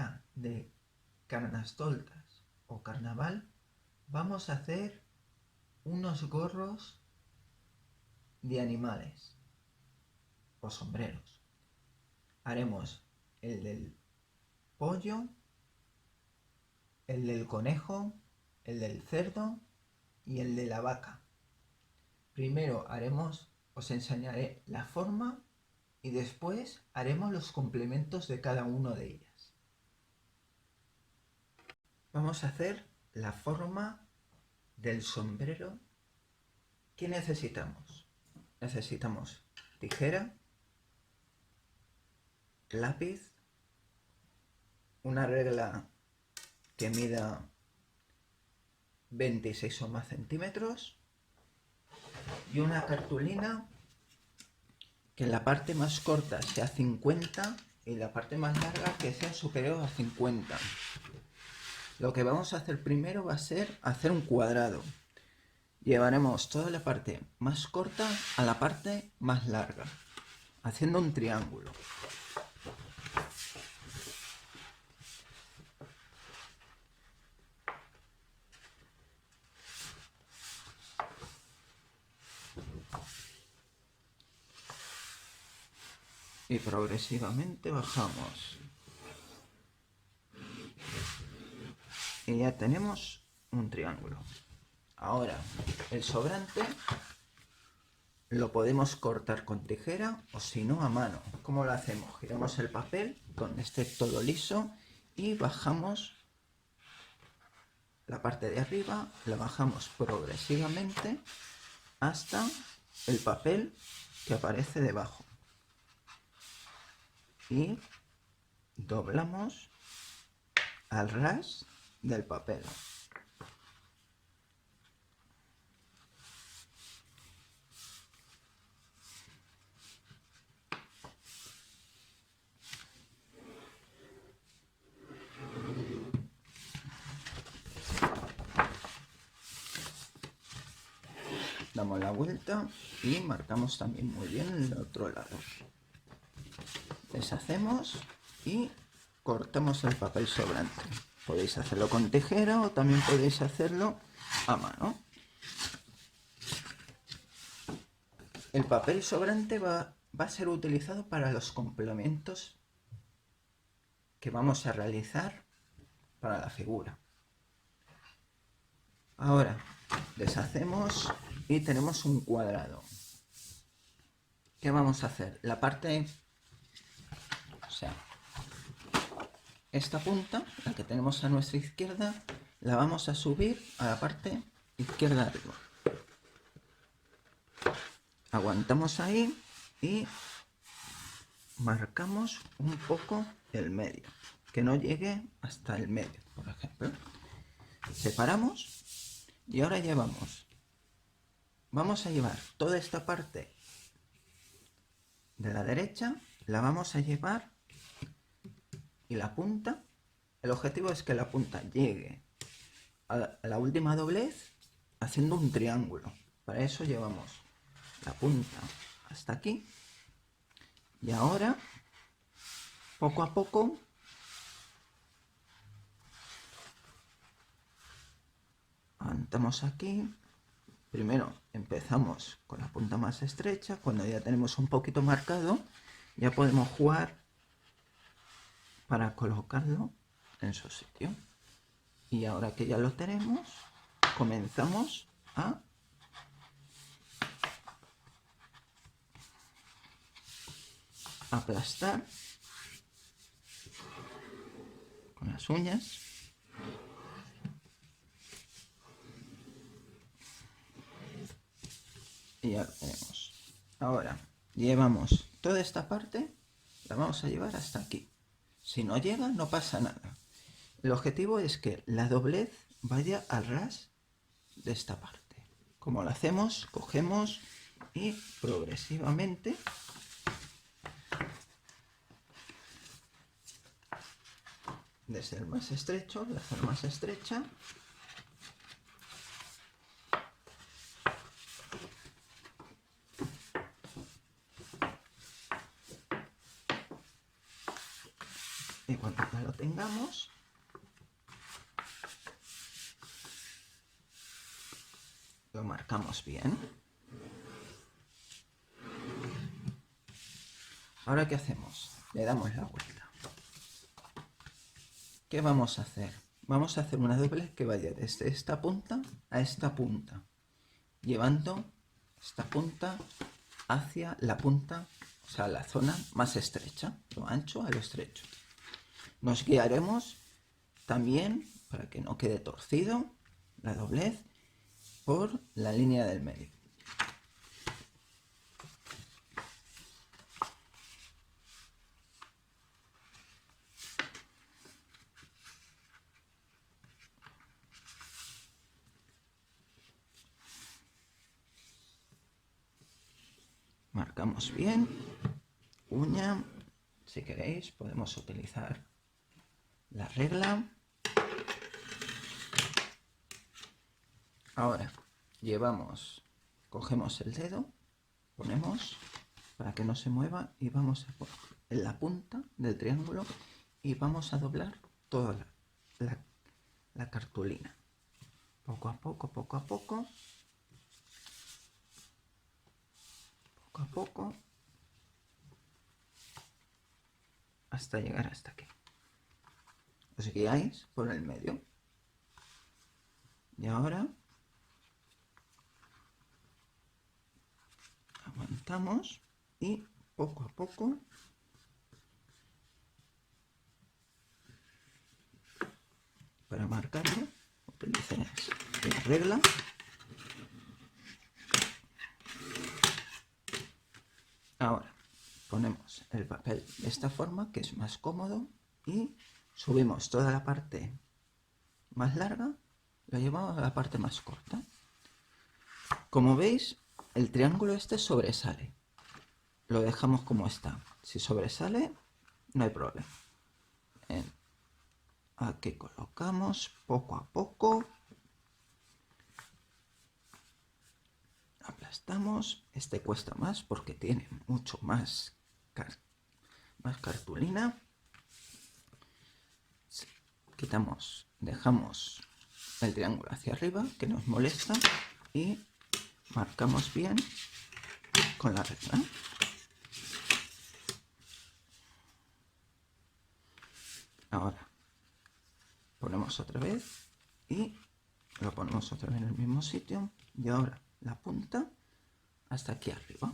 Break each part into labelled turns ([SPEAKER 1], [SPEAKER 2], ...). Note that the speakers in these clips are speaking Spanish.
[SPEAKER 1] día de Carnestoltes o carnaval, vamos a hacer unos gorros de animales o sombreros. Haremos el del pollo, el del conejo, el del cerdo y el de la vaca. Primero os enseñaré la forma y después haremos los complementos de cada uno de ellas. Vamos a hacer la forma del sombrero. ¿Qué necesitamos? Necesitamos tijera, lápiz, una regla que mida 26 o más centímetros y una cartulina que en la parte más corta sea 50 y la parte más larga que sea superior a 50. Lo que vamos a hacer primero va a ser hacer un cuadrado. Llevaremos toda la parte más corta a la parte más larga, haciendo un triángulo. Y progresivamente bajamos. Y ya tenemos un triángulo. Ahora, el sobrante lo podemos cortar con tijera o si no a mano. ¿Cómo lo hacemos? Giramos el papel donde esté todo liso y bajamos la parte de arriba, la bajamos progresivamente hasta el papel que aparece debajo. Y doblamos al ras del papel. Damos la vuelta y marcamos también muy bien el otro lado. Deshacemos y cortamos el papel sobrante. Podéis hacerlo con tijera o también podéis hacerlo a mano. El papel sobrante va a ser utilizado para los complementos que vamos a realizar para la figura. Ahora deshacemos y tenemos un cuadrado. ¿Qué vamos a hacer? La parte, o sea, esta punta, la que tenemos a nuestra izquierda, la vamos a subir a la parte izquierda arriba. Aguantamos ahí y marcamos un poco el medio, que no llegue hasta el medio, por ejemplo. Separamos y ahora vamos a llevar toda esta parte de la derecha, la vamos a llevar y la punta, el objetivo es que la punta llegue a la última doblez haciendo un triángulo. Para eso llevamos la punta hasta aquí y ahora poco a poco avanzamos aquí. Primero empezamos con la punta más estrecha. Cuando ya tenemos un poquito marcado, ya podemos jugar para colocarlo en su sitio. Y ahora que ya lo tenemos, comenzamos a aplastar con las uñas. Y ya lo tenemos. Ahora llevamos toda esta parte, la vamos a llevar hasta aquí. Si no llega, no pasa nada. El objetivo es que la doblez vaya al ras de esta parte. Como lo hacemos, cogemos y progresivamente desde el más estrecho, la zona más estrecha, Y cuando ya lo tengamos, lo marcamos bien. Ahora, ¿qué hacemos? Le damos la vuelta. ¿Qué vamos a hacer? Vamos a hacer una doble que vaya desde esta punta a esta punta, llevando esta punta hacia la punta, o sea, la zona más estrecha, lo ancho a lo estrecho. Nos guiaremos también, para que no quede torcido la doblez, por la línea del medio. Marcamos bien, uña, si queréis podemos utilizar la regla. Ahora cogemos el dedo, ponemos para que no se mueva y vamos a poner en la punta del triángulo y vamos a doblar toda la cartulina. Poco a poco, poco a poco. Poco a poco. Hasta llegar hasta aquí. Os guiáis por el medio. Y ahora aguantamos y poco a poco para marcarlo utilicéis la regla. Ahora ponemos el papel de esta forma, que es más cómodo, y subimos toda la parte más larga, lo llevamos a la parte más corta. Como veis, el triángulo este sobresale. Lo dejamos como está. Si sobresale, no hay problema. Aquí colocamos poco a poco. Aplastamos. Este cuesta más porque tiene mucho más cartulina. Quitamos, dejamos el triángulo hacia arriba, que nos molesta, y marcamos bien con la regla. Ahora ponemos otra vez y lo ponemos otra vez en el mismo sitio, y ahora la punta hasta aquí arriba.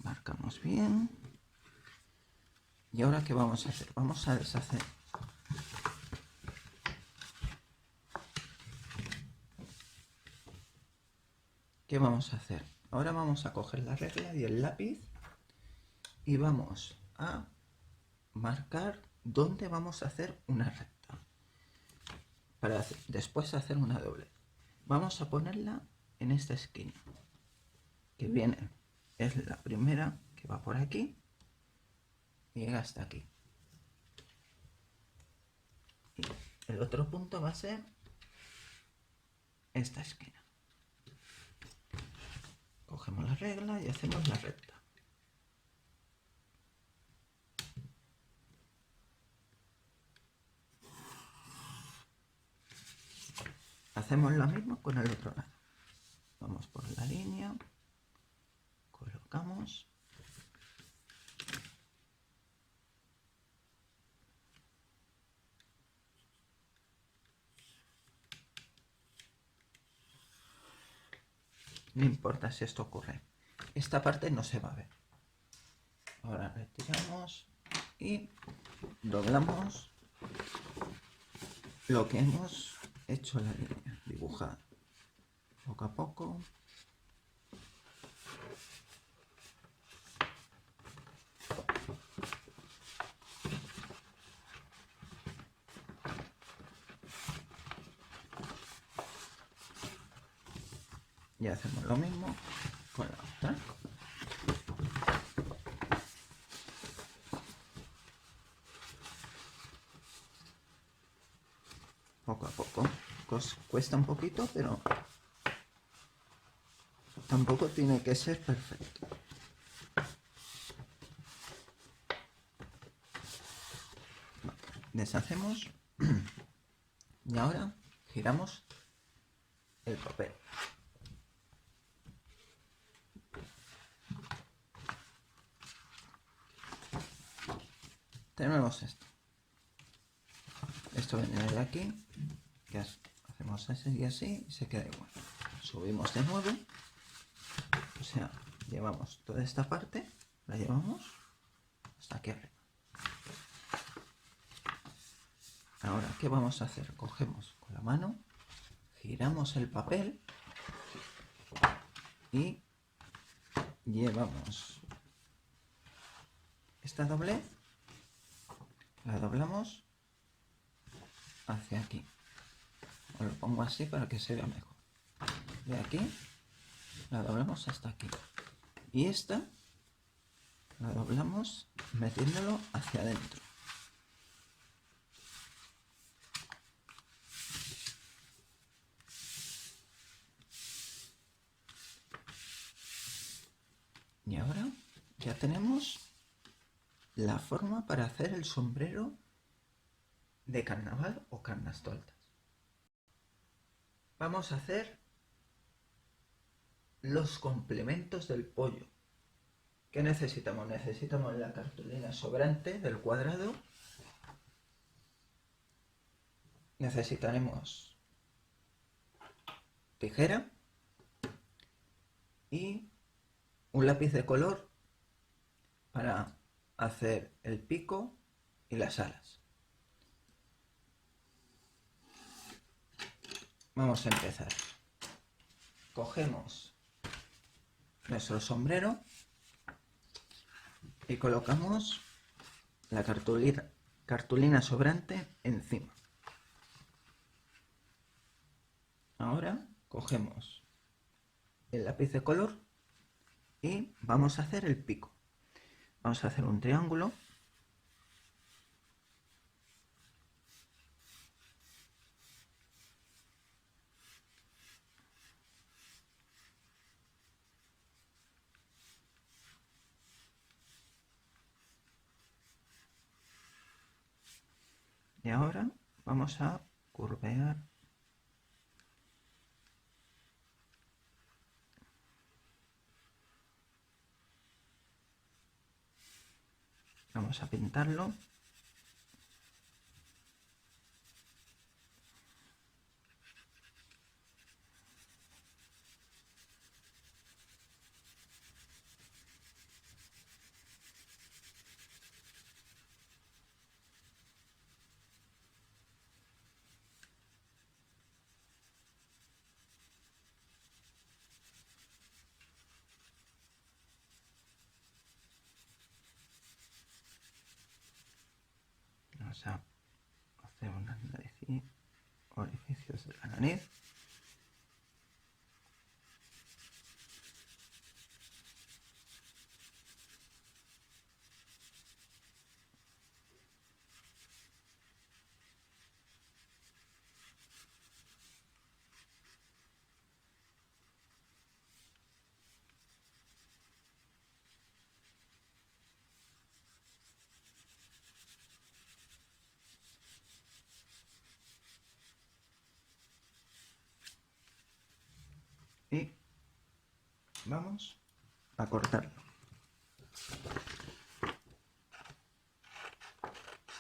[SPEAKER 1] Marcamos bien. Y ahora, ¿qué vamos a hacer? Vamos a deshacer. ¿Qué vamos a hacer? Ahora vamos a coger la regla y el lápiz y vamos a marcar dónde vamos a hacer una recta para después hacer una doble. Vamos a ponerla en esta esquina que viene, es la primera que va por aquí y llega hasta aquí, y el otro punto va a ser esta esquina. Cogemos la regla y hacemos la recta. Hacemos lo mismo con el otro lado. Vamos por la línea, colocamos. No importa si esto ocurre. Esta parte no se va a ver. Ahora retiramos y doblamos lo que hemos hecho la línea. Dibujar poco a poco. Y hacemos lo mismo con la otra. Poco a poco. Cuesta un poquito, pero tampoco tiene que ser perfecto. deshacemos y ahora giramos el papel. Tenemos esto. Esto viene de aquí, que hacemos así y así y se queda igual. Subimos de nuevo, o sea, llevamos toda esta parte, la llevamos hasta aquí arriba. Ahora, ¿qué vamos a hacer? Cogemos con la mano, giramos el papel y llevamos esta doblez, la doblamos hacia aquí. Os lo pongo así para que se vea mejor. De aquí la doblamos hasta aquí. Y esta la doblamos metiéndolo hacia adentro. Y ahora ya tenemos la forma para hacer el sombrero de carnaval o carnestoltes. Vamos a hacer los complementos del pollo. ¿Qué necesitamos? Necesitamos la cartulina sobrante del cuadrado. Necesitaremos tijera y un lápiz de color para hacer el pico y las alas. Vamos a empezar. Cogemos nuestro sombrero y colocamos la cartulina sobrante encima. Ahora cogemos el lápiz de color y vamos a hacer el pico. Vamos a hacer un triángulo. Y ahora vamos a curvear vamos a pintarlo. Vamos a hacer unos orificios de la nariz. Y vamos a cortarlo.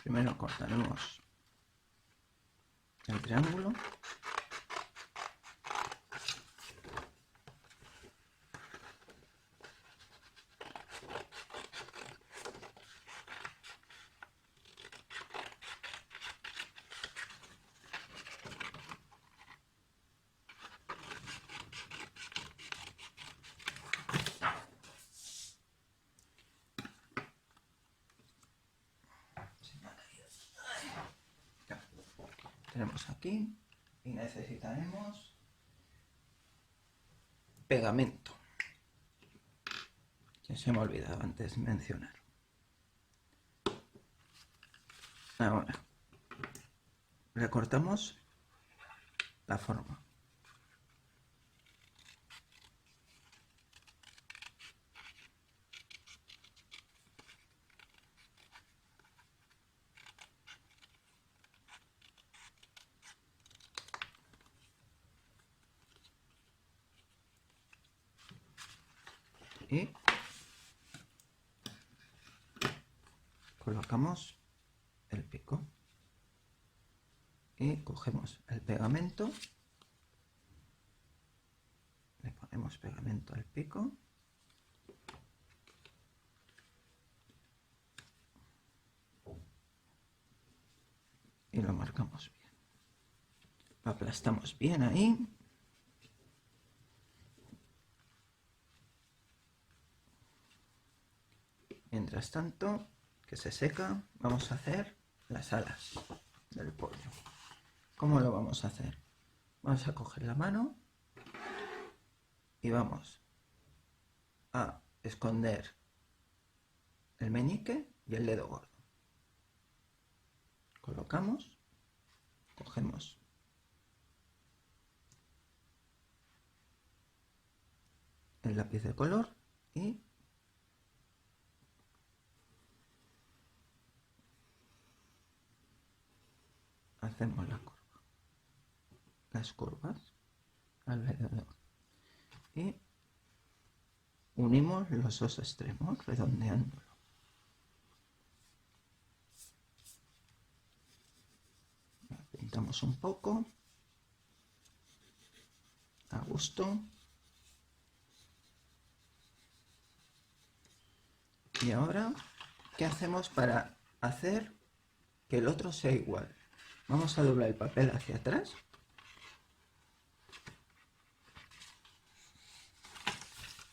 [SPEAKER 1] Primero cortaremos el triángulo. Tenemos aquí y necesitaremos pegamento, que se me ha olvidado antes mencionar. Ahora recortamos la forma. y colocamos el pico y cogemos el pegamento, le ponemos pegamento al pico y lo marcamos bien, lo aplastamos bien ahí. Mientras tanto, que se seca, vamos a hacer las alas del pollo. ¿Cómo lo vamos a hacer? Vamos a coger la mano y vamos a esconder el meñique y el dedo gordo. Colocamos, cogemos el lápiz de color y hacemos las curvas alrededor y unimos los dos extremos redondeándolo. Pintamos un poco a gusto y ahora, ¿qué hacemos para hacer que el otro sea igual? Vamos a doblar el papel hacia atrás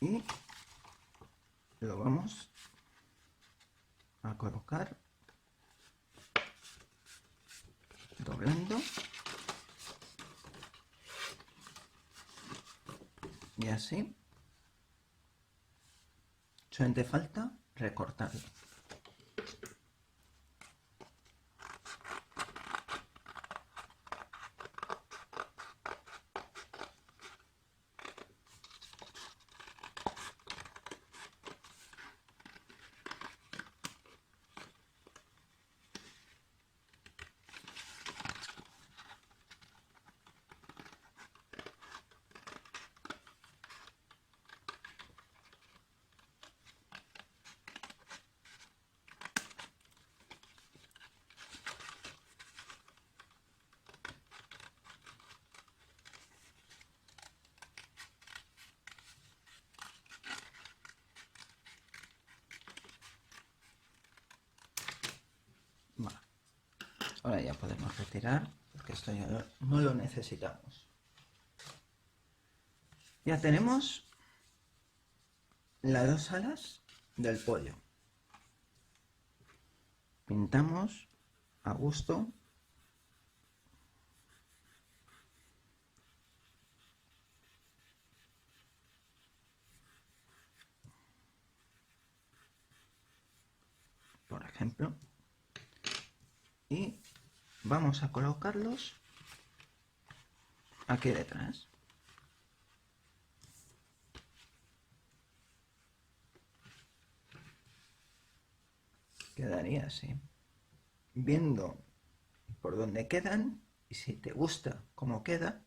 [SPEAKER 1] y lo vamos a colocar doblando y así. Solamente falta recortarlo. Vale. Ahora ya podemos retirar porque esto ya no lo necesitamos. Ya tenemos las dos alas del pollo. Pintamos a gusto. Por ejemplo. Y vamos a colocarlos aquí detrás. Quedaría así. Viendo por dónde quedan y si te gusta cómo queda,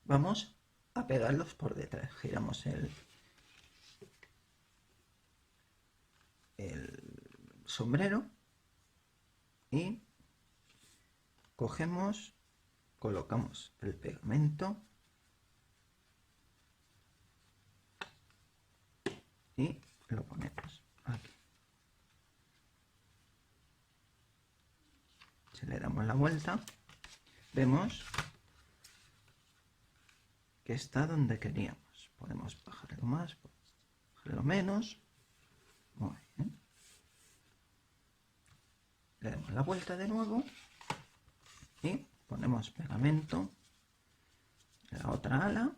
[SPEAKER 1] vamos a pegarlos por detrás. Giramos el sombrero y cogemos, colocamos el pegamento y lo ponemos aquí. Si le damos la vuelta, vemos que está donde queríamos. Podemos bajarlo más, bajarlo menos. Muy bien. Le damos la vuelta de nuevo y ponemos pegamento en la otra ala.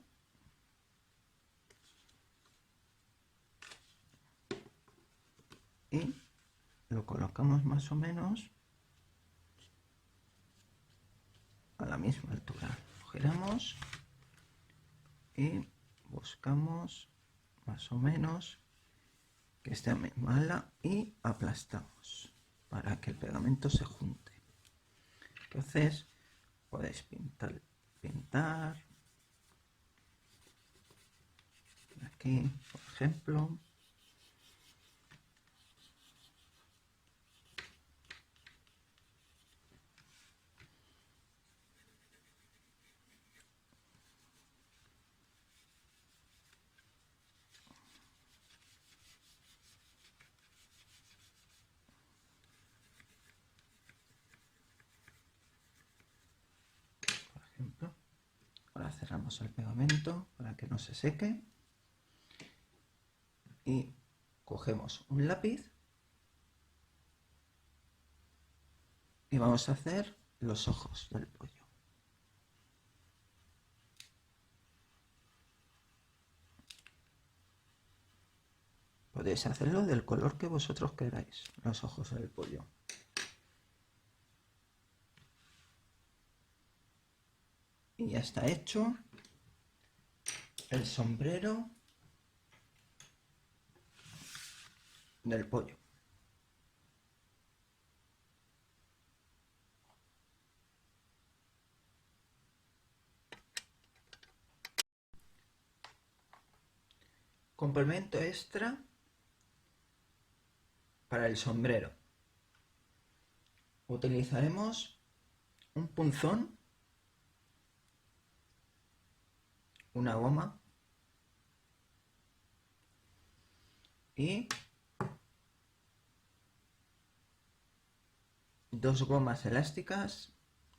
[SPEAKER 1] Y lo colocamos más o menos a la misma altura. Lo giramos y buscamos más o menos que esté a la misma ala y aplastamos para que el pegamento se junte. Entonces podéis pintar aquí, por ejemplo. Ahora cerramos el pegamento para que no se seque y cogemos un lápiz y vamos a hacer los ojos del pollo. Podéis hacerlo del color que vosotros queráis, los ojos del pollo. Y ya está hecho el sombrero del pollo. Complemento extra para el sombrero. Utilizaremos un punzón, una goma y dos gomas elásticas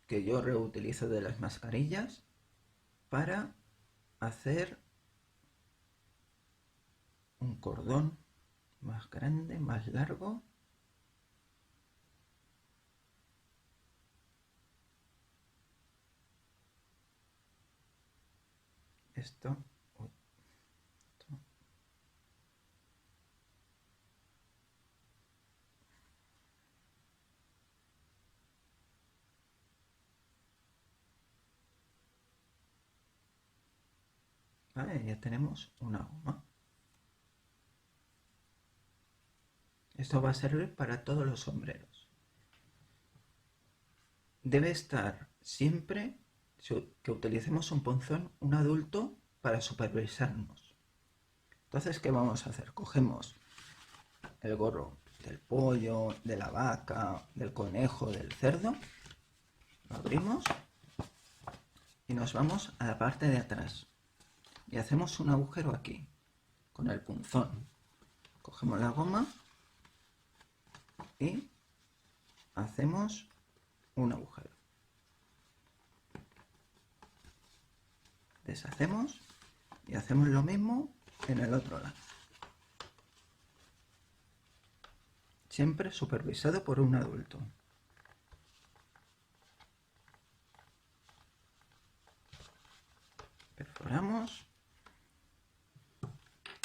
[SPEAKER 1] que yo reutilizo de las mascarillas para hacer un cordón más grande, más largo. Esto. Vale, ya tenemos una goma. Esto va a servir para todos los sombreros. Debe estar siempre que utilicemos un punzón, un adulto, para supervisarnos. Entonces, ¿qué vamos a hacer? Cogemos el gorro del pollo, de la vaca, del conejo, del cerdo, lo abrimos y nos vamos a la parte de atrás y hacemos un agujero aquí con el punzón. Cogemos la goma y hacemos un agujero. Deshacemos y hacemos lo mismo en el otro lado. Siempre supervisado por un adulto. Perforamos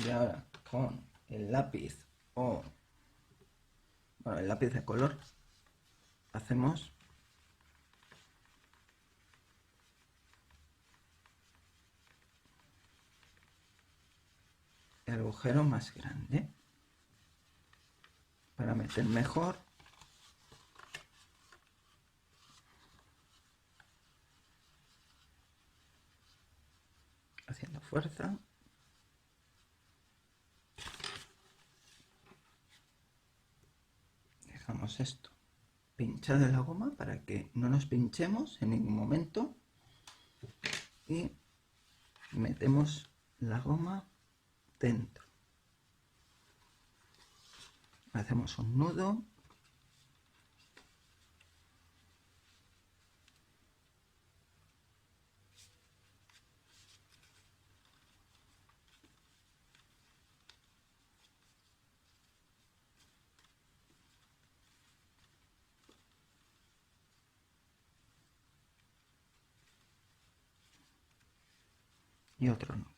[SPEAKER 1] y ahora con el lápiz o el lápiz de color hacemos el agujero más grande para meter mejor haciendo fuerza. Dejamos esto pinchado en la goma para que no nos pinchemos en ningún momento y metemos la goma dentro. Hacemos un nudo y otro nudo.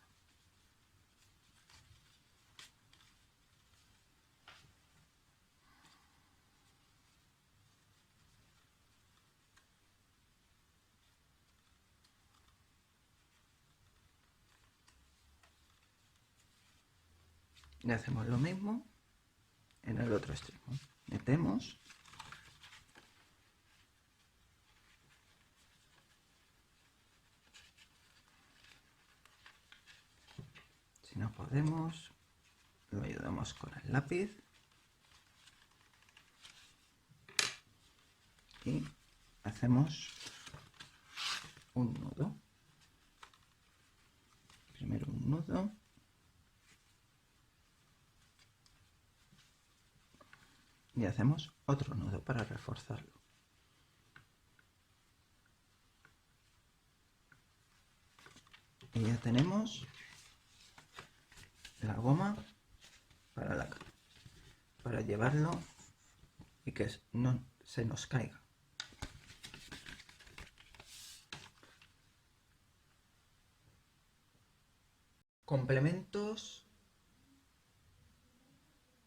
[SPEAKER 1] Y hacemos lo mismo en el otro extremo. Metemos si no podemos lo ayudamos con el lápiz y hacemos un nudo. Primero un nudo y hacemos otro nudo para reforzarlo. Y ya tenemos la goma para llevarlo y que no se nos caiga. Complementos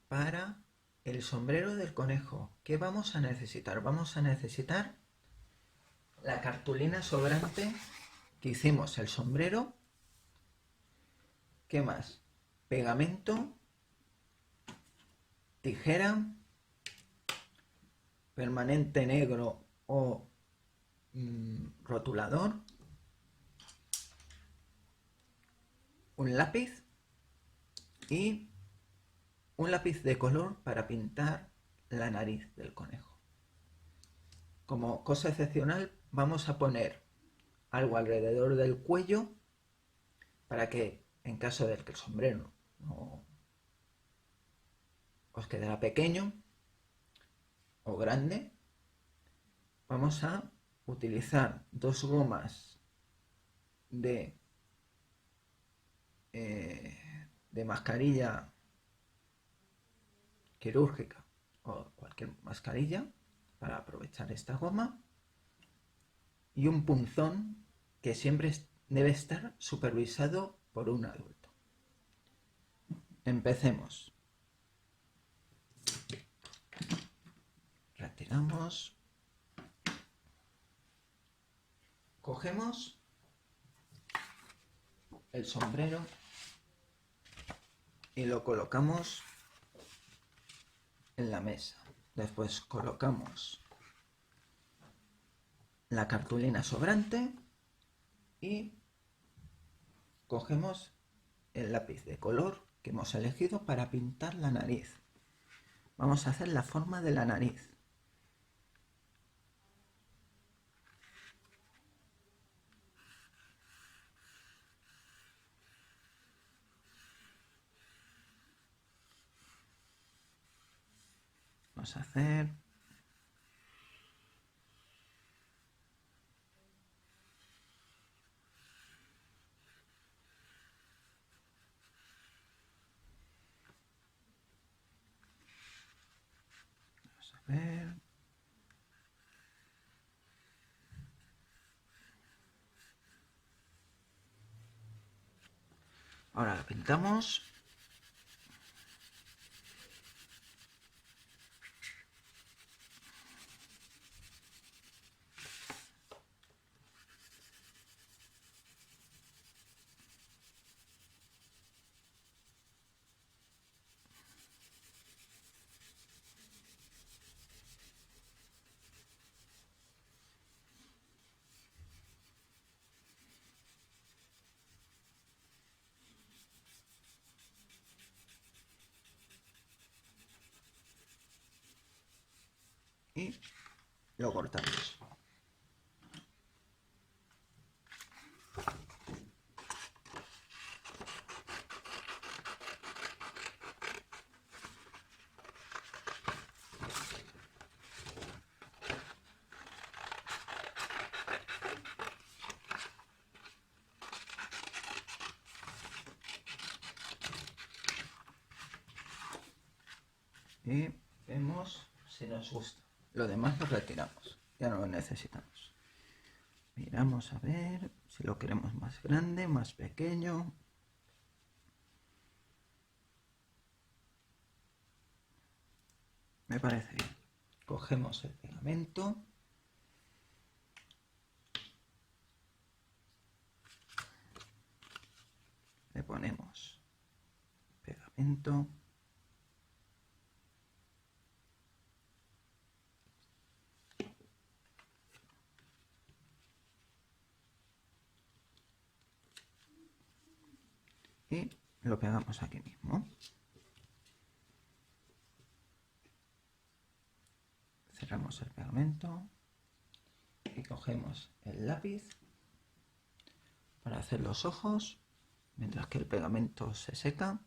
[SPEAKER 1] para el sombrero del conejo. ¿Qué vamos a necesitar? Vamos a necesitar la cartulina sobrante que hicimos el sombrero. ¿Qué más? Pegamento, tijera, permanente negro o rotulador, un lápiz y un lápiz de color para pintar la nariz del conejo. Como cosa excepcional vamos a poner algo alrededor del cuello para que en caso de que el sombrero no os quedara pequeño o grande, vamos a utilizar dos gomas de mascarilla quirúrgica o cualquier mascarilla para aprovechar esta goma y un punzón que siempre debe estar supervisado por un adulto. Empecemos. Retiramos. Cogemos el sombrero y lo colocamos en la mesa. Después colocamos la cartulina sobrante y cogemos el lápiz de color que hemos elegido para pintar la nariz. Vamos a hacer la forma de la nariz. Vamos a hacer ver. Ahora la pintamos. Y lo cortamos. Y vemos si nos gusta. Lo demás lo retiramos. Ya no lo necesitamos. Miramos a ver si lo queremos más grande, más pequeño. Me parece bien. Cogemos el pegamento. Le ponemos pegamento. Y lo pegamos aquí mismo. Cerramos el pegamento y cogemos el lápiz para hacer los ojos mientras que el pegamento se seca.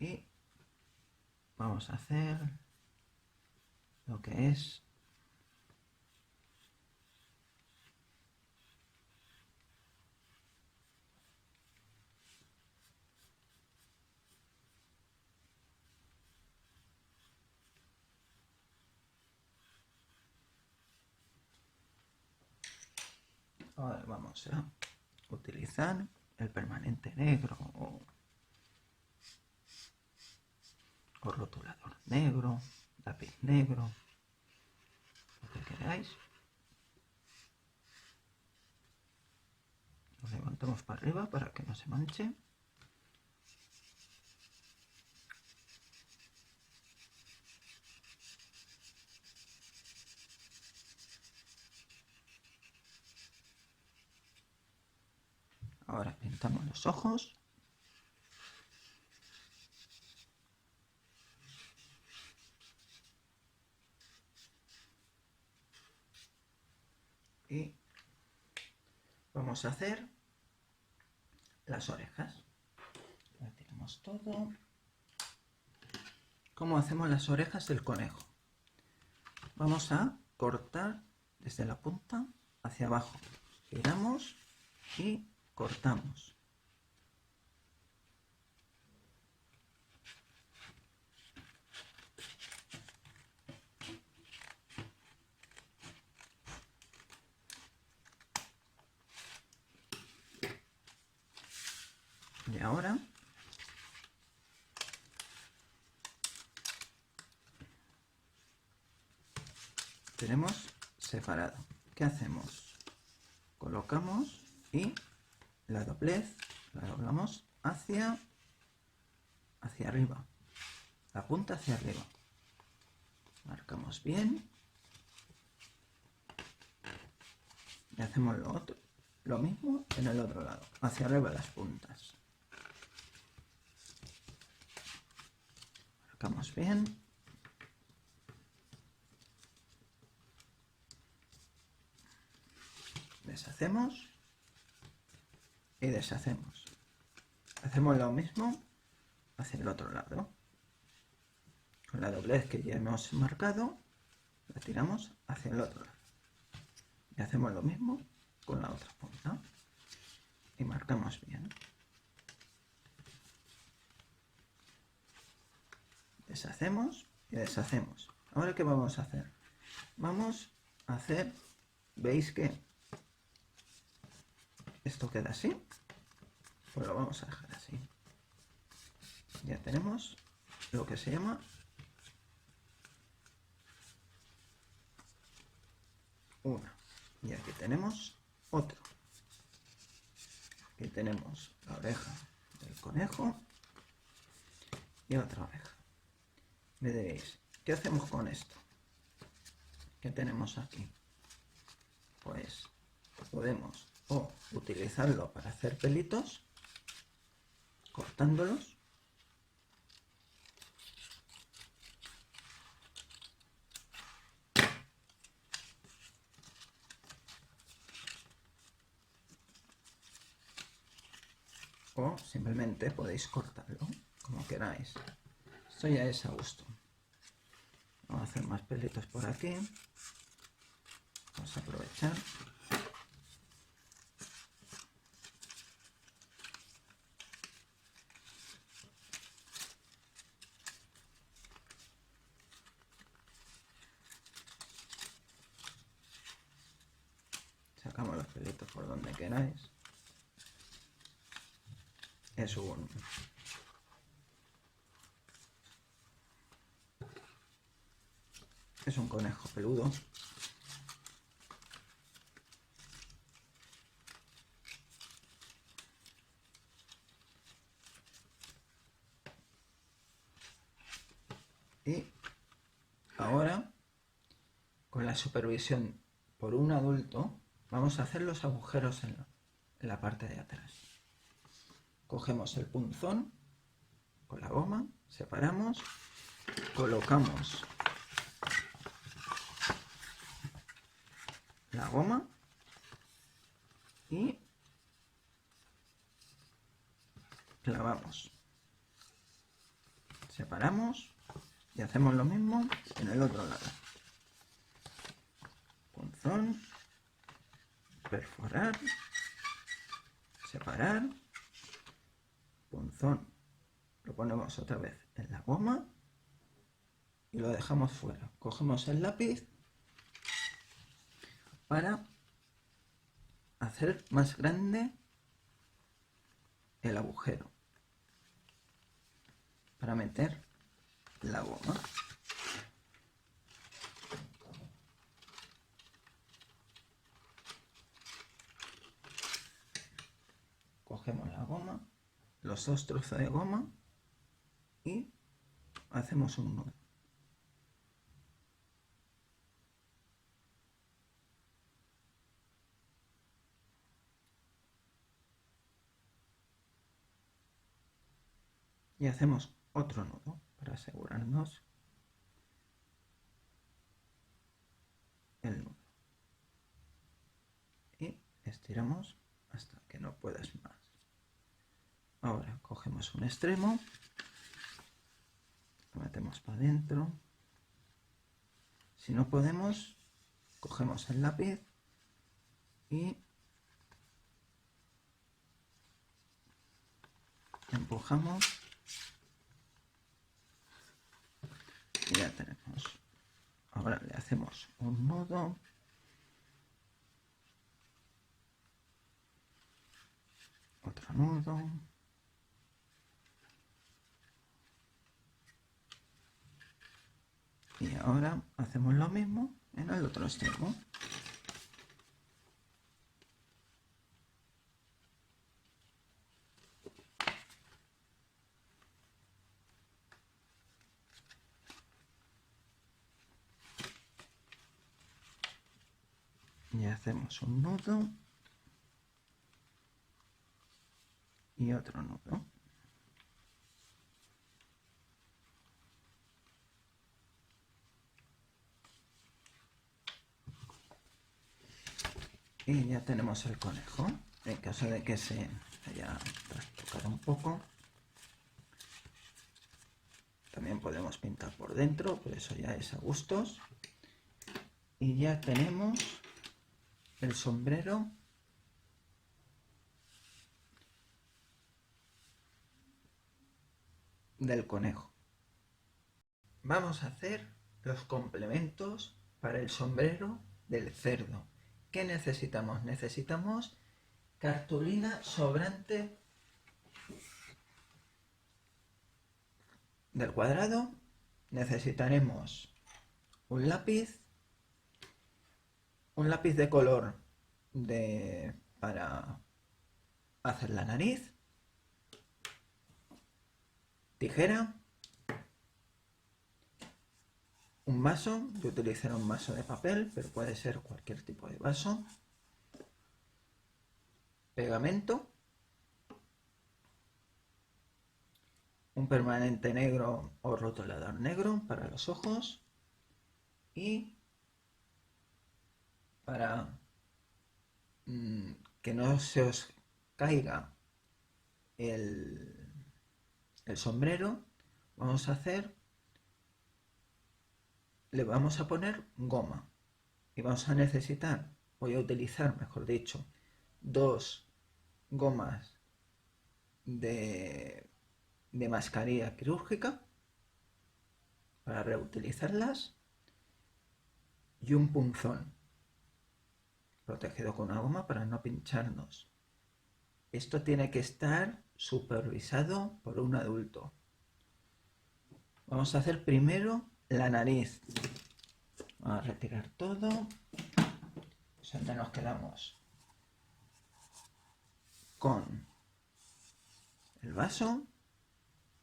[SPEAKER 1] Y vamos a hacer lo que es ahora vamos a utilizar el permanente negro o rotulador negro, lápiz negro, lo que queráis. Lo levantamos para arriba para que no se manche. Ahora pintamos los ojos. Y vamos a hacer las orejas. Retiramos todo. ¿Cómo hacemos las orejas del conejo? Vamos a cortar desde la punta hacia abajo. Giramos y cortamos. Y ahora tenemos separado. ¿Qué hacemos? Colocamos y la doblez la doblamos hacia arriba, la punta hacia arriba. Marcamos bien y hacemos lo mismo en el otro lado, hacia arriba las puntas. Marcamos bien. Deshacemos y deshacemos. Hacemos lo mismo hacia el otro lado. Con la doblez que ya hemos marcado, la tiramos hacia el otro lado. Y hacemos lo mismo con la otra punta. Y marcamos bien. Deshacemos y deshacemos. Ahora, ¿qué vamos a hacer? Vamos a hacer, ¿veis que esto queda así? Pues lo vamos a dejar así. Ya tenemos lo que se llama una. Y aquí tenemos otro. Aquí tenemos la oreja del conejo y otra oreja. Me diréis, ¿qué hacemos con esto? ¿Qué tenemos aquí? Pues podemos o utilizarlo para hacer pelitos, cortándolos, o simplemente podéis cortarlo como queráis. Esto ya es a gusto. Vamos a hacer más pelitos por aquí. Vamos a aprovechar. Sacamos los pelitos por donde queráis. Es un conejo peludo. Y ahora, con la supervisión por un adulto, vamos a hacer los agujeros en la parte de atrás. Cogemos el punzón con la goma, separamos, colocamos la goma y clavamos. Separamos Y hacemos lo mismo en el otro lado. Punzón, perforar, separar, punzón, lo ponemos otra vez en la goma y lo dejamos fuera. Cogemos el lápiz para hacer más grande el agujero, para meter la goma. Cogemos la goma, los dos trozos de goma y hacemos un nudo. Y hacemos otro nudo para asegurarnos el nudo. Y estiramos hasta que no puedas más. Ahora cogemos un extremo, lo metemos para adentro. Si no podemos, cogemos el lápiz y empujamos y ya tenemos. Ahora le hacemos un nudo. Otro nudo. Y ahora hacemos lo mismo en el otro extremo. Y hacemos un nudo y otro nudo. Y ya tenemos el conejo. En caso de que se haya trastocado un poco, también podemos pintar por dentro, pero eso ya es a gustos. Y ya tenemos el sombrero del conejo. Vamos a hacer los complementos para el sombrero del cerdo. ¿Qué necesitamos? Necesitamos cartulina sobrante del cuadrado. Necesitaremos un lápiz de color para hacer la nariz, tijera, un vaso. Yo utilizaré un vaso de papel, pero puede ser cualquier tipo de vaso, pegamento, un permanente negro o rotulador negro para los ojos y para que no se os caiga el sombrero, le vamos a poner goma y vamos a necesitar, voy a utilizar, mejor dicho, 2 gomas de mascarilla quirúrgica para reutilizarlas y un punzón protegido con una goma para no pincharnos. Esto tiene que estar supervisado por un adulto. Vamos a hacer primero la nariz. Vamos a retirar todo. Solamente nos quedamos con el vaso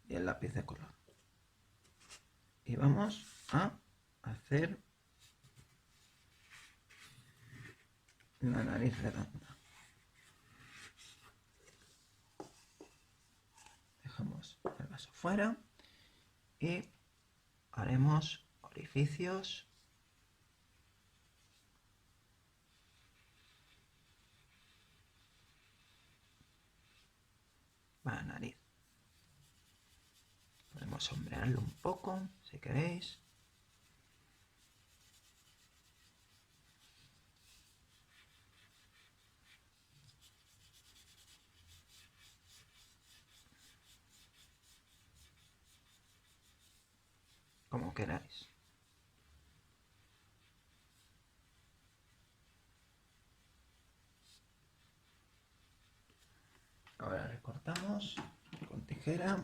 [SPEAKER 1] y el lápiz de color. Y vamos a hacer la nariz redonda. Dejamos el vaso fuera y haremos orificios para la nariz. sombrearlo un poco, si queréis. Como queráis. Ahora recortamos con tijera.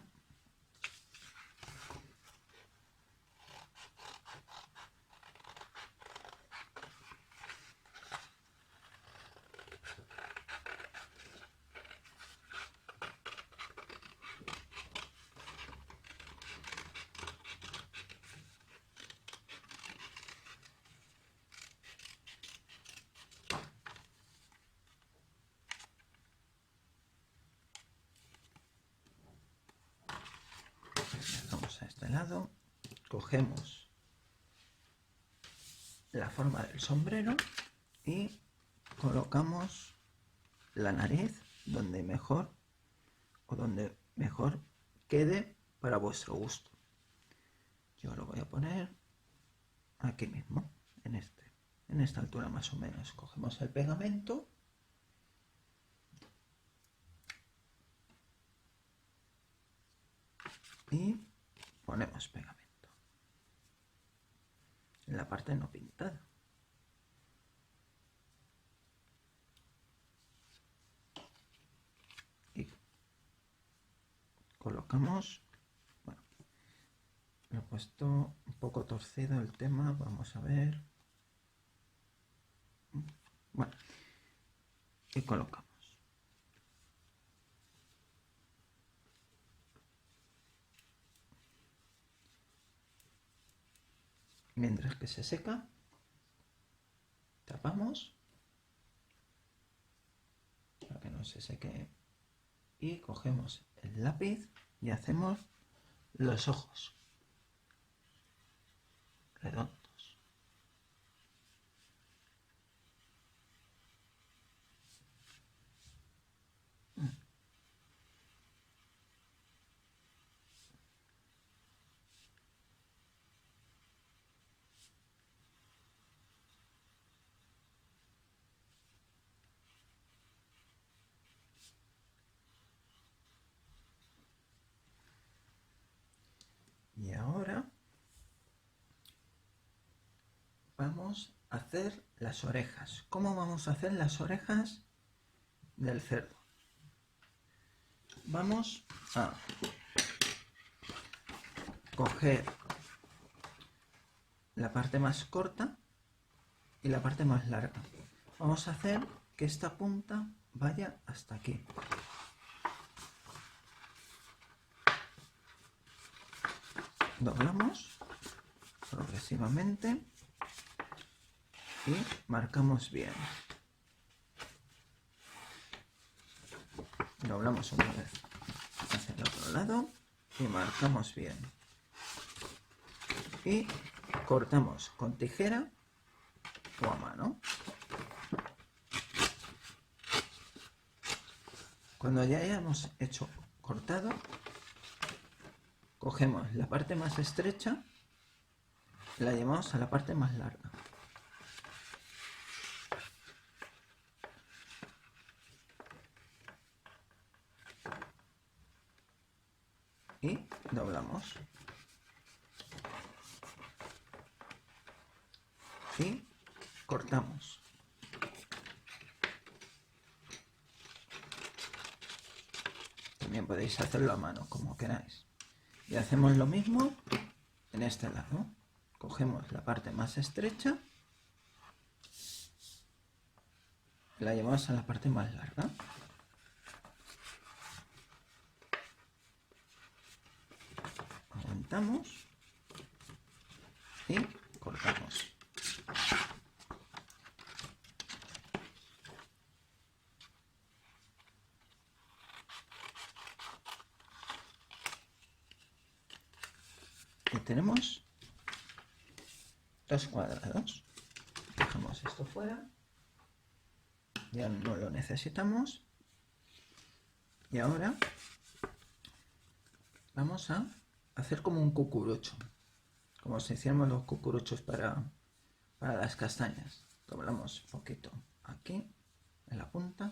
[SPEAKER 1] Vamos a este lado, cogemos la forma del sombrero y colocamos la nariz donde mejor quede para vuestro gusto. Yo lo voy a poner aquí mismo, en esta altura más o menos. Cogemos el pegamento y ponemos pegamento en la parte no pintada. Y colocamos, bueno, lo he puesto un poco torcido el tema, vamos a ver. Bueno, y colocamos. Mientras que se seca, tapamos para que no se seque y cogemos el lápiz y hacemos los ojos redondos. Y ahora vamos a hacer las orejas. ¿Cómo vamos a hacer las orejas del cerdo? Vamos a coger la parte más corta y la parte más larga. Vamos a hacer que esta punta vaya hasta aquí. Doblamos progresivamente y marcamos bien. Doblamos una vez hacia el otro lado y marcamos bien. Y cortamos con tijera o a mano. Cuando ya hayamos hecho cortado, cogemos la parte más estrecha y la llevamos a la parte más larga. Y doblamos. Y cortamos. También podéis hacerlo a mano, como queráis. Y hacemos lo mismo en este lado. Cogemos la parte más estrecha, la llevamos a la parte más larga. Aumentamos y cortamos. Y tenemos dos cuadrados. Dejamos esto fuera. Ya no lo necesitamos. Y ahora vamos a hacer como un cucurucho, como si hiciéramos los cucuruchos para las castañas. Doblamos un poquito aquí, en la punta,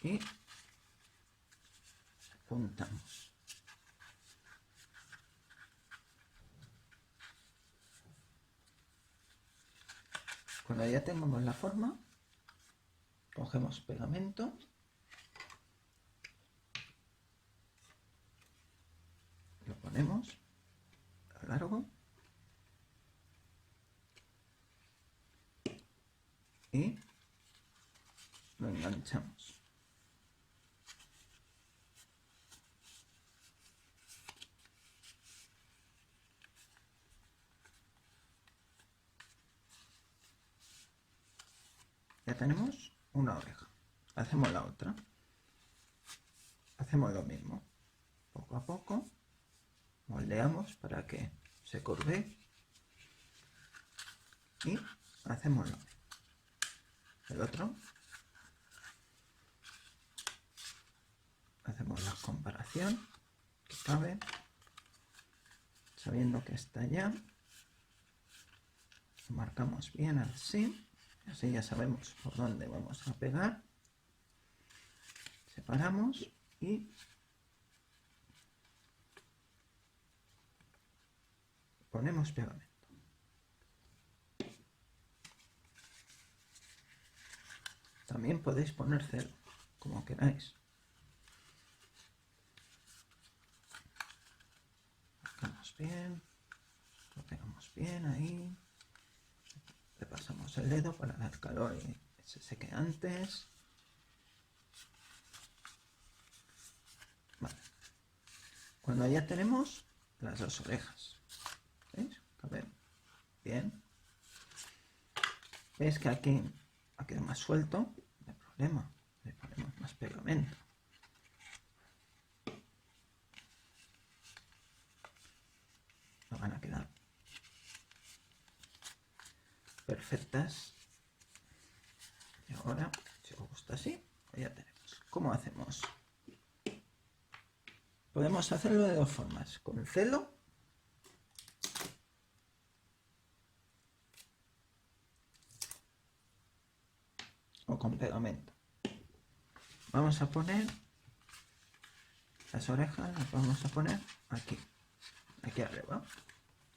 [SPEAKER 1] y juntamos. Cuando ya tengamos la forma, cogemos pegamento lo ponemos a lo largo y lo enganchamos. Ya tenemos una oreja. Hacemos la otra. Hacemos lo mismo. Poco a poco moldeamos para que se curve y hacemos lo mismo. El otro. Hacemos la comparación que cabe, sabiendo que está ya. Lo marcamos bien así. Así ya sabemos por dónde vamos a pegar. Separamos y ponemos pegamento. También podéis poner celo, como queráis. Marcamos bien, lo pegamos bien ahí. Le pasamos el dedo para dar calor y se seque antes. Vale. Cuando ya tenemos las dos orejas, ¿veis? Caben bien. ¿Veis que aquí ha quedado más suelto? No hay problema, le ponemos más pegamento. No van a quedar perfectas. Y ahora, si os gusta así, pues ya tenemos. ¿Cómo hacemos? Podemos hacerlo de dos formas, con celo o con pegamento. Vamos a poner las orejas, las vamos a poner aquí, aquí arriba,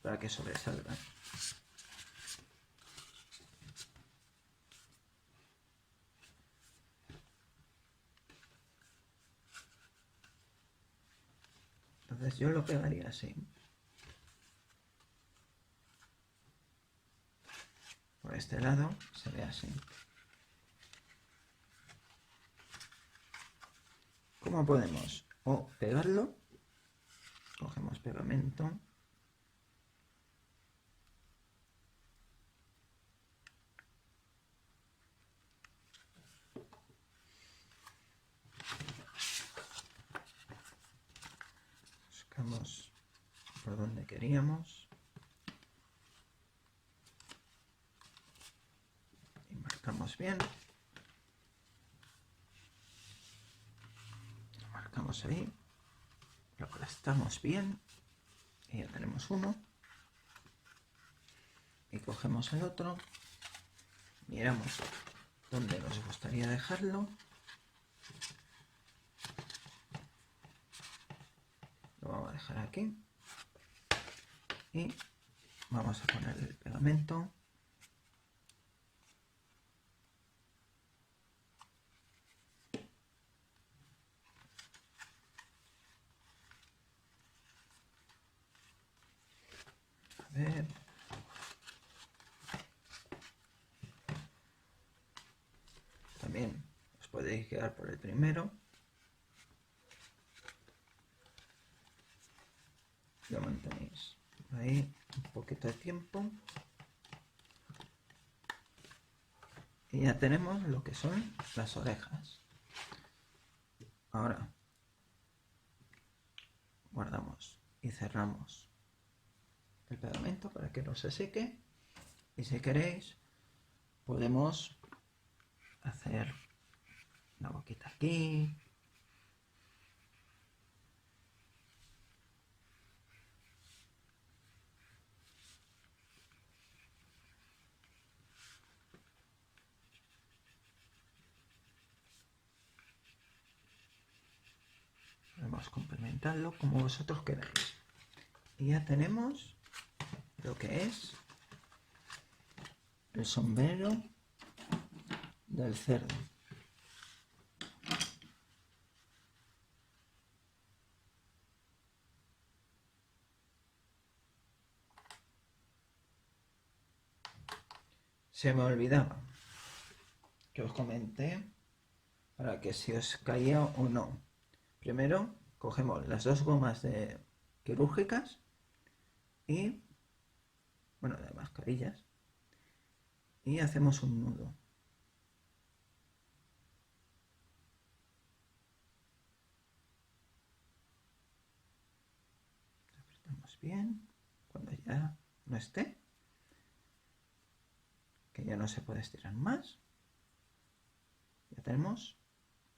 [SPEAKER 1] para que sobresalgan. Entonces yo lo pegaría así. Por este lado se ve así. ¿Cómo podemos? O pegarlo, cogemos pegamento, buscamos por donde queríamos y marcamos bien. Lo marcamos ahí, lo aplastamos bien y ya tenemos uno. Y cogemos el otro, miramos dónde nos gustaría dejarlo, lo vamos a dejar aquí y vamos a poner el pegamento. A ver. También os podéis quedar por el primero. Lo mantenéis ahí un poquito de tiempo. Y ya tenemos lo que son las orejas. Ahora guardamos y cerramos el pegamento para que no se seque. Y si queréis, podemos hacer una boquita aquí. podemos complementarlo como vosotros queráis. Y ya tenemos lo que es el sombrero del cerdo. Se me olvidaba que os comenté para que si os caía o no. Primero cogemos las dos gomas quirúrgicas y, bueno, de mascarillas, y hacemos un nudo. Apretamos bien cuando ya no esté, que ya no se puede estirar más. Ya tenemos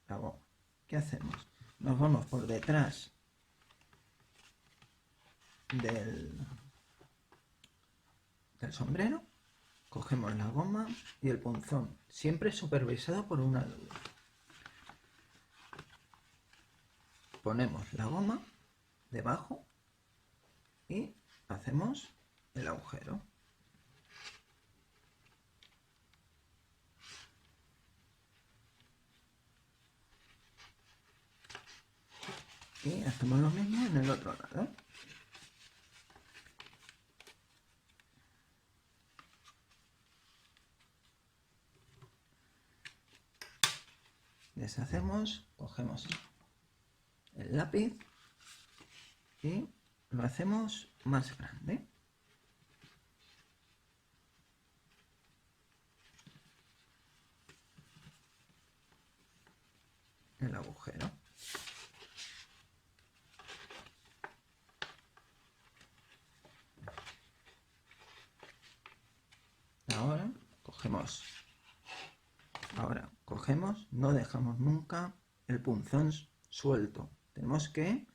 [SPEAKER 1] la goma. ¿Qué hacemos? Nos vamos por detrás del sombrero, cogemos la goma y el punzón, siempre supervisado por un adulto. Ponemos la goma debajo y hacemos el agujero. Y hacemos lo mismo en el otro lado. Deshacemos, cogemos el lápiz y lo hacemos más grande. El agujero. Ahora cogemos, no dejamos nunca el punzón suelto. Tenemos que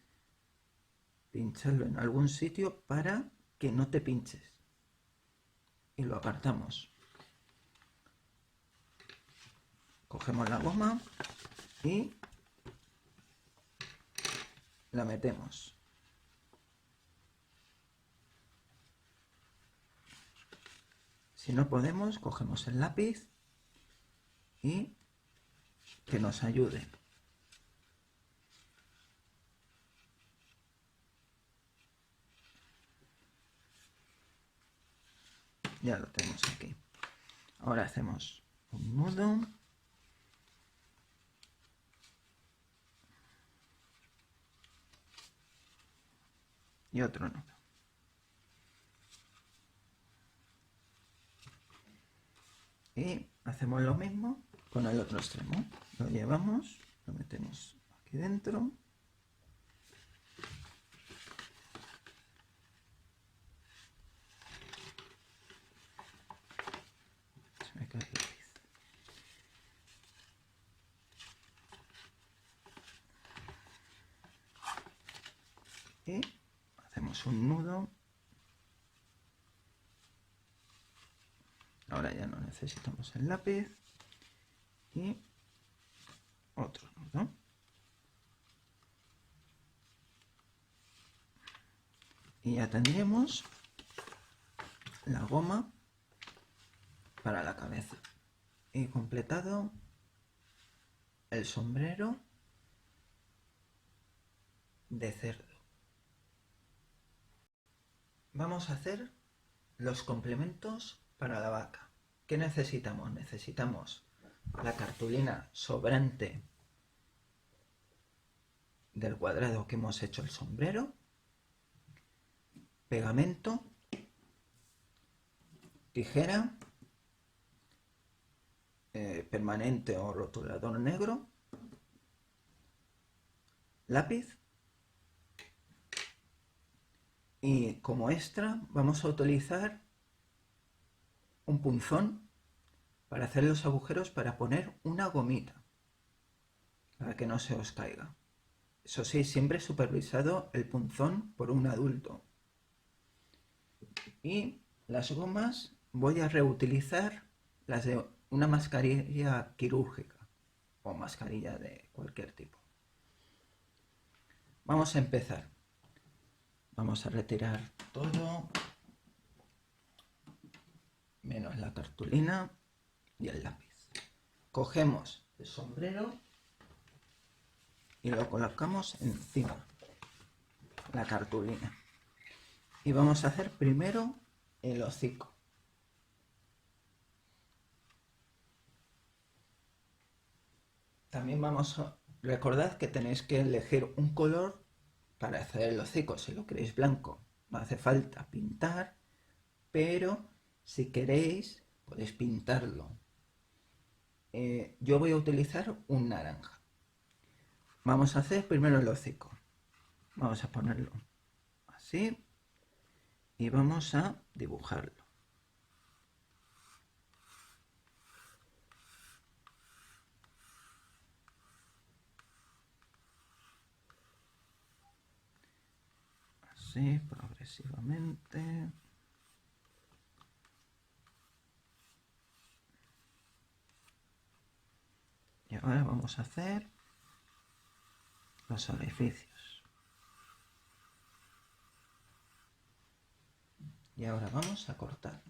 [SPEAKER 1] pincharlo en algún sitio para que no te pinches. Y lo apartamos. Cogemos la goma y la metemos. Si no podemos, cogemos el lápiz y que nos ayude. Ya lo tenemos aquí. Ahora hacemos un nudo. Y otro nudo. Y hacemos lo mismo con el otro extremo. Lo llevamos, lo metemos aquí dentro. Se me cae el lápiz. Y hacemos un nudo. Ahora ya no necesitamos el lápiz. Y otro nudo. Y ya tendremos la goma para la cabeza. Y completado el sombrero de cerdo. Vamos a hacer los complementos para la vaca. ¿Qué necesitamos? Necesitamos la cartulina sobrante del cuadrado que hemos hecho el sombrero, pegamento, tijera, permanente o rotulador negro, lápiz y como extra vamos a utilizar un punzón para hacer los agujeros, para poner una gomita para que no se os caiga. Eso sí, siempre supervisado el punzón por un adulto. Y las gomas voy a reutilizar las de una mascarilla quirúrgica o mascarilla de cualquier tipo. Vamos a empezar. Vamos a retirar todo, menos la cartulina y el lápiz. Cogemos el sombrero y lo colocamos encima, la cartulina. Y vamos a hacer primero el hocico. También recordad que tenéis que elegir un color para hacer el hocico. Si lo queréis blanco, no hace falta pintar, pero si queréis podéis pintarlo. Yo voy a utilizar un naranja. Vamos a hacer primero el hocico. Vamos a ponerlo así y vamos a dibujarlo. Así, progresivamente. Y ahora vamos a hacer los orificios. Y ahora vamos a cortar.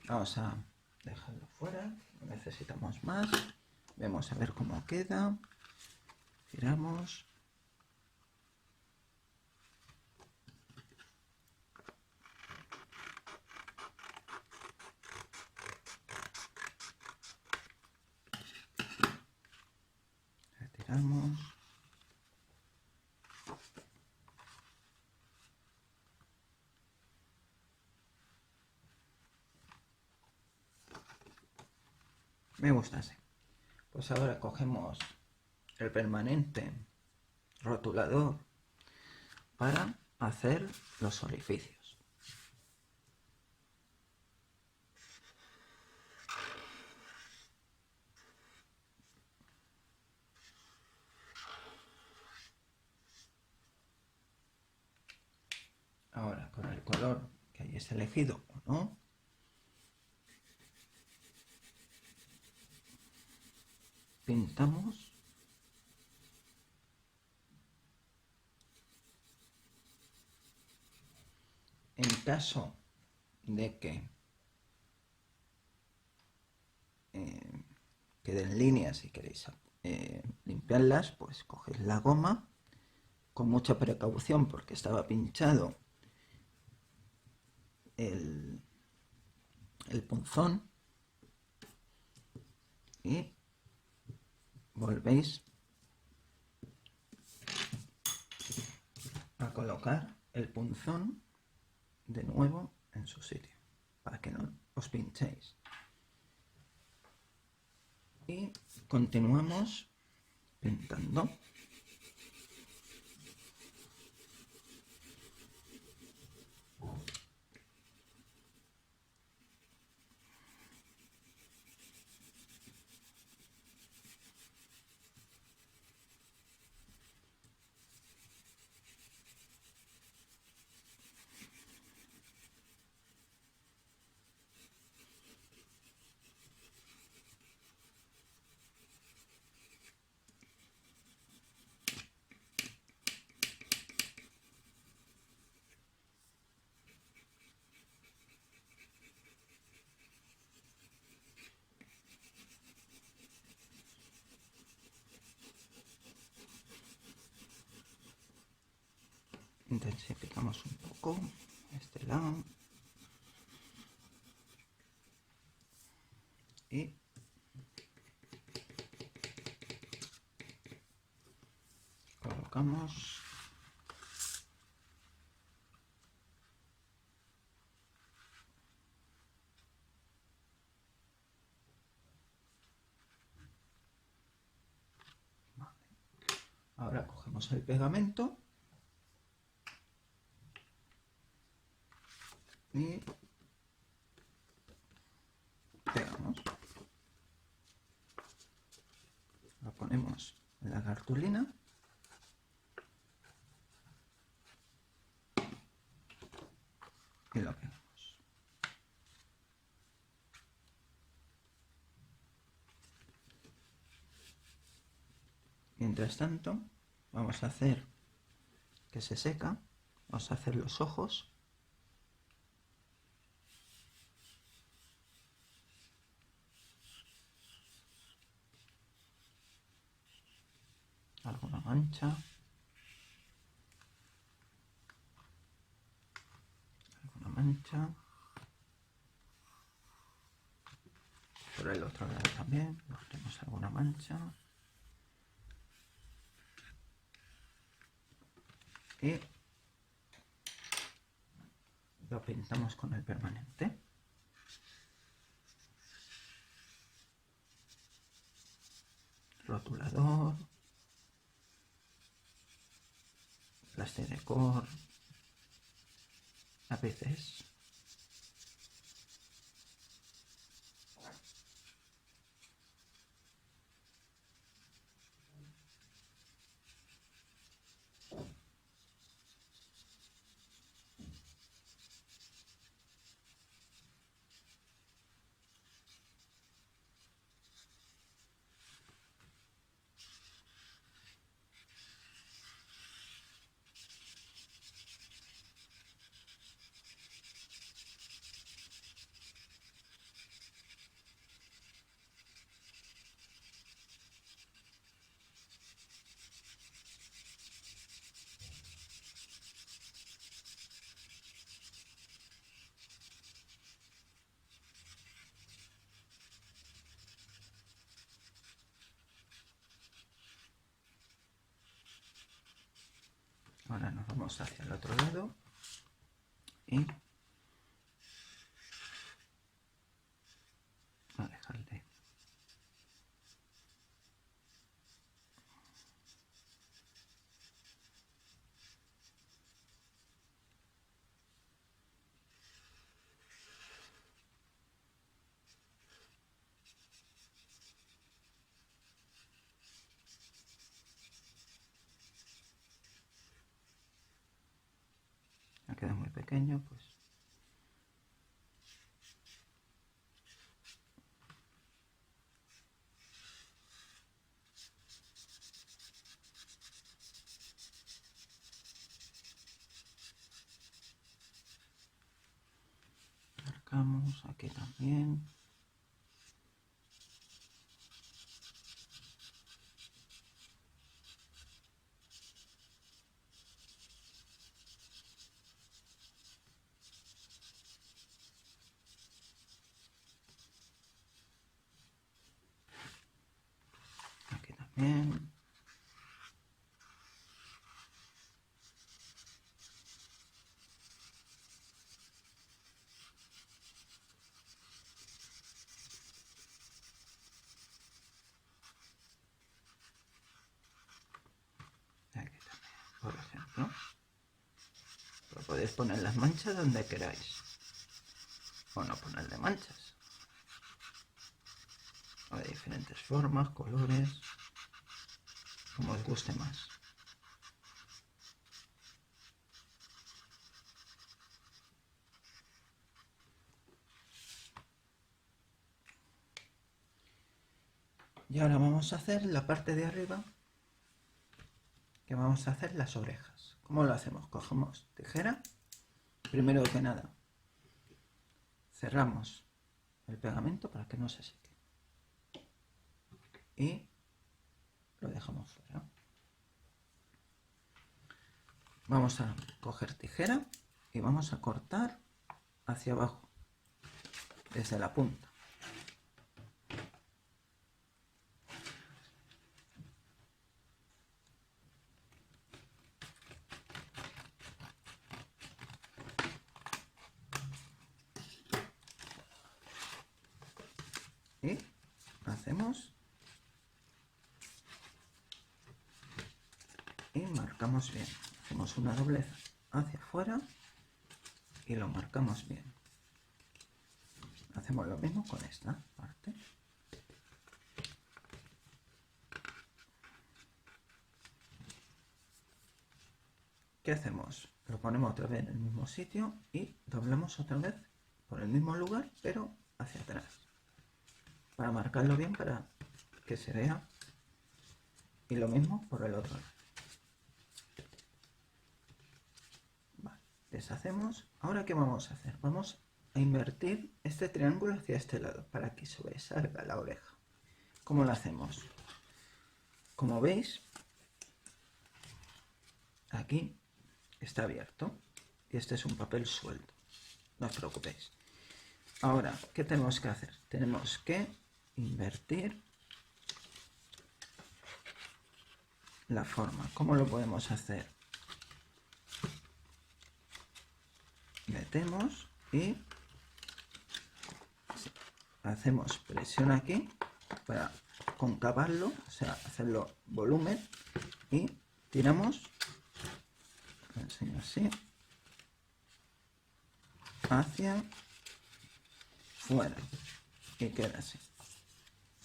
[SPEAKER 1] Vamos a dejarlo fuera, no necesitamos más. Vamos a ver cómo queda. Giramos. Retiramos. Me gusta así. Pues ahora cogemos el permanente rotulador para hacer los orificios. Ahora con el color que hayáis elegido o no, pintamos en caso de que queden líneas y queréis limpiarlas, pues cogéis la goma con mucha precaución porque estaba pinchado el punzón y volvéis a colocar el punzón de nuevo en su sitio para que no os pinchéis. Y continuamos pintando. Intensificamos un poco este lado y colocamos ahora cogemos el pegamento y ponemos en la cartulina y lo pegamos. Mientras tanto, vamos a hacer que se seca, vamos a hacer los ojos. Alguna mancha. Alguna mancha. Por el otro lado también tenemos alguna mancha. Y lo pintamos con el permanente. Rotulador. Plastidecor. Lápices. Ahora nos vamos hacia el otro lado y a dejarle queda muy pequeño, pues marcamos aquí también. Aquí también. Aquí también, por ejemplo. Lo podéis poner las manchas donde queráis. O no ponerle manchas. O de diferentes formas, colores, como os guste más. Y ahora vamos a hacer la parte de arriba, que vamos a hacer las orejas. ¿Cómo lo hacemos? Cogemos tijera, primero que nada, cerramos el pegamento para que no se seque. Y lo dejamos fuera. Vamos a coger tijera y vamos a cortar hacia abajo, desde la punta. Y hacemos y marcamos bien. Hacemos una doblez hacia afuera y lo marcamos bien. Hacemos lo mismo con esta parte. ¿qué hacemos? Lo ponemos otra vez en el mismo sitio y doblamos otra vez por el mismo lugar, pero hacia atrás. Para marcarlo bien, para que se vea. Y lo mismo por el otro lado. Vale, deshacemos. Ahora, ¿qué vamos a hacer? Vamos a invertir este triángulo hacia este lado, para que sobresalga la oreja. ¿Cómo lo hacemos? Como veis, aquí está abierto y este es un papel suelto, no os preocupéis. Ahora, ¿qué tenemos que hacer? Tenemos que invertir la forma. ¿Cómo lo podemos hacer? Metemos y hacemos presión aquí para concavarlo, o sea, hacerlo volumen, y tiramos, lo enseño así, hacia fuera y queda así.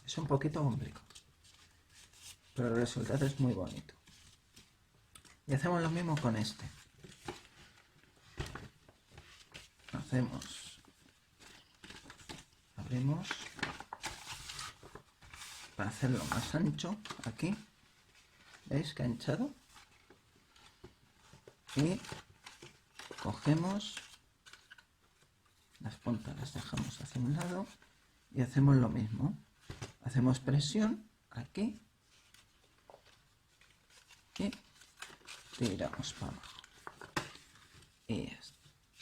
[SPEAKER 1] Es un poquito complicado, pero el resultado es muy bonito. Y hacemos lo mismo con este. Abrimos para hacerlo más ancho aquí. ¿Veis que ha hinchado? Y cogemos las puntas, las dejamos hacia un lado y hacemos lo mismo. Hacemos presión aquí y tiramos para abajo.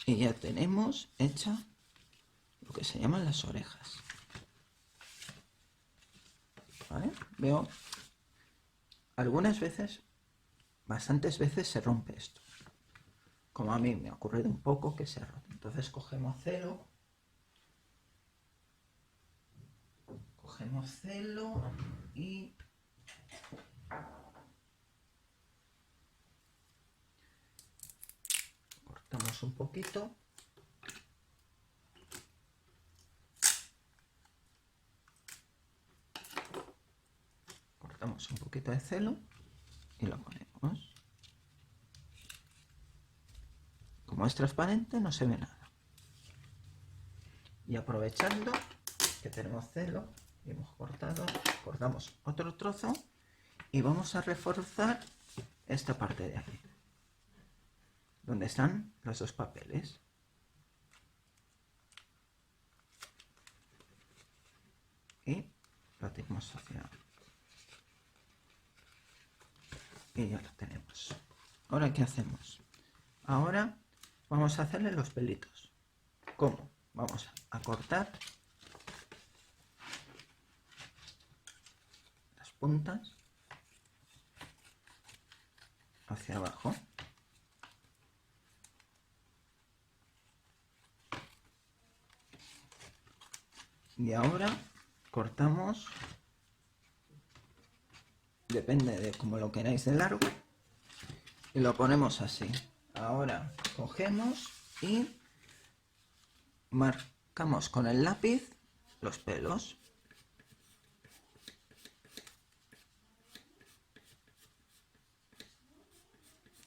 [SPEAKER 1] Y ya tenemos hecha lo que se llaman las orejas. ¿Vale? Veo algunas veces, bastantes veces se rompe esto. Como a mí me ha ocurrido un poco que se ha roto. Entonces cogemos celo y cortamos un poquito. Cortamos un poquito de celo y lo ponemos. Como es transparente, no se ve nada. Y aprovechando que tenemos celo y hemos cortado, cortamos otro trozo y vamos a reforzar esta parte de aquí, donde están los dos papeles. Y lo tenemos hacia... y ya lo tenemos. Ahora, ¿qué hacemos? Ahora vamos a hacerle los pelitos. ¿Cómo? Vamos a cortar las puntas hacia abajo. Y ahora cortamos, depende de cómo lo queráis de largo, y lo ponemos así. Ahora cogemos y marcamos con el lápiz los pelos.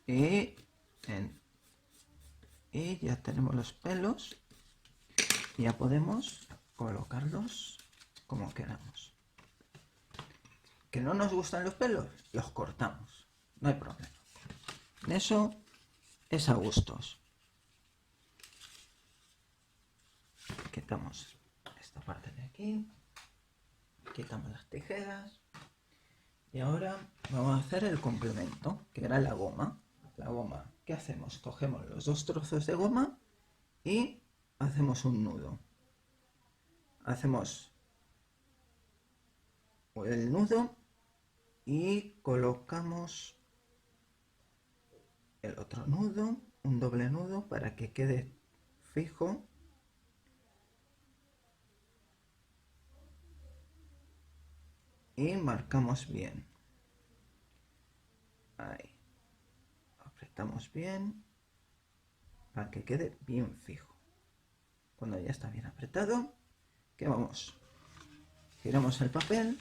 [SPEAKER 1] Y ya tenemos los pelos y ya podemos colocarlos como queramos. ¿Que no nos gustan los pelos? Los cortamos, no hay problema. Eso es a gustos. Quitamos esta parte de aquí, quitamos las tijeras y ahora vamos a hacer el complemento, que era la goma. La goma, ¿qué hacemos? Cogemos los dos trozos de goma y hacemos un nudo. Hacemos el nudo y colocamos el otro nudo, un doble nudo para que quede fijo. Y marcamos bien. Ahí. Apretamos bien para que quede bien fijo. Cuando ya está bien apretado, ¿qué vamos? Giramos el papel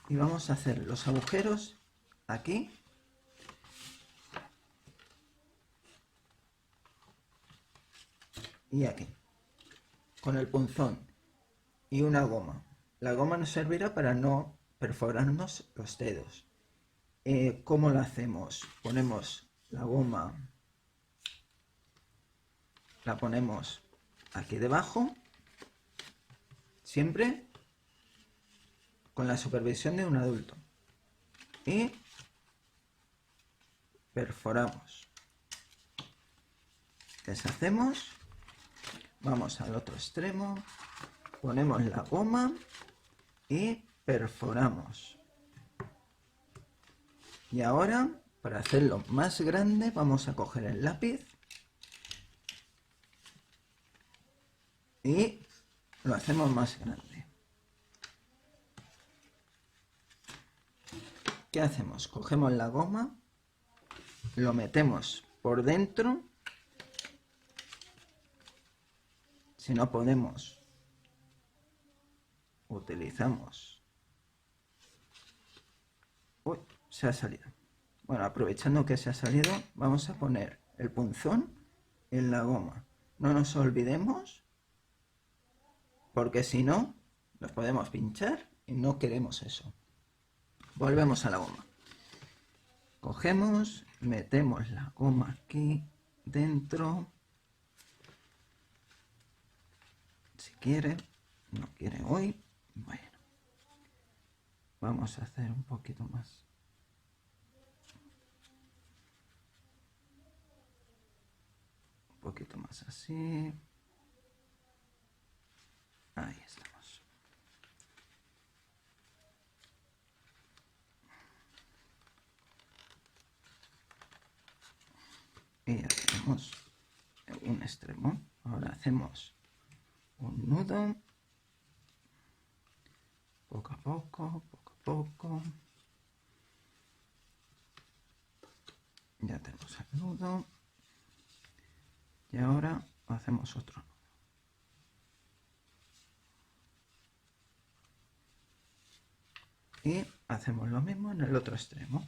[SPEAKER 1] y vamos a hacer los agujeros aquí y aquí, con el punzón y una goma. La goma nos servirá para no perforarnos los dedos. ¿Cómo lo hacemos? Ponemos la goma, la ponemos aquí debajo, siempre con la supervisión de un adulto, y perforamos, deshacemos, vamos al otro extremo, ponemos la goma y perforamos. Y ahora, para hacerlo más grande, vamos a coger el lápiz y lo hacemos más grande. ¿Qué hacemos? Cogemos la goma, lo metemos por dentro. Si no podemos, utilizamos... Uy, se ha salido. Bueno, aprovechando que se ha salido, vamos a poner el punzón en la goma. No nos olvidemos, porque si no, nos podemos pinchar y no queremos eso. Volvemos a la goma. Cogemos, metemos la goma aquí dentro. Si quiere, no quiere hoy, bueno. Vamos a hacer un poquito más. Un poquito más así. Ahí estamos. Y ya tenemos un extremo. Ahora hacemos un nudo. Poco a poco, poco a poco. Ya tenemos el nudo. Y ahora hacemos otro nudo. Y hacemos lo mismo en el otro extremo.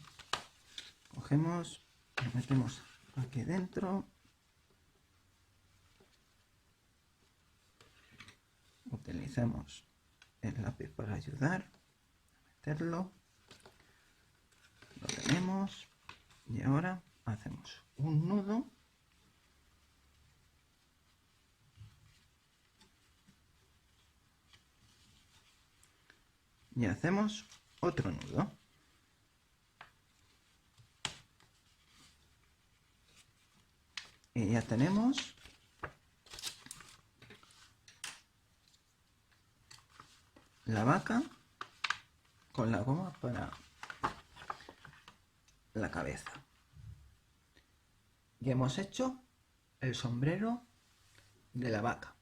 [SPEAKER 1] Cogemos, lo metemos aquí dentro. Utilizamos el lápiz para ayudar a meterlo. Lo tenemos. Y ahora hacemos un nudo. Y hacemos otro nudo. Y ya tenemos la vaca con la goma para la cabeza. Y hemos hecho el sombrero de la vaca.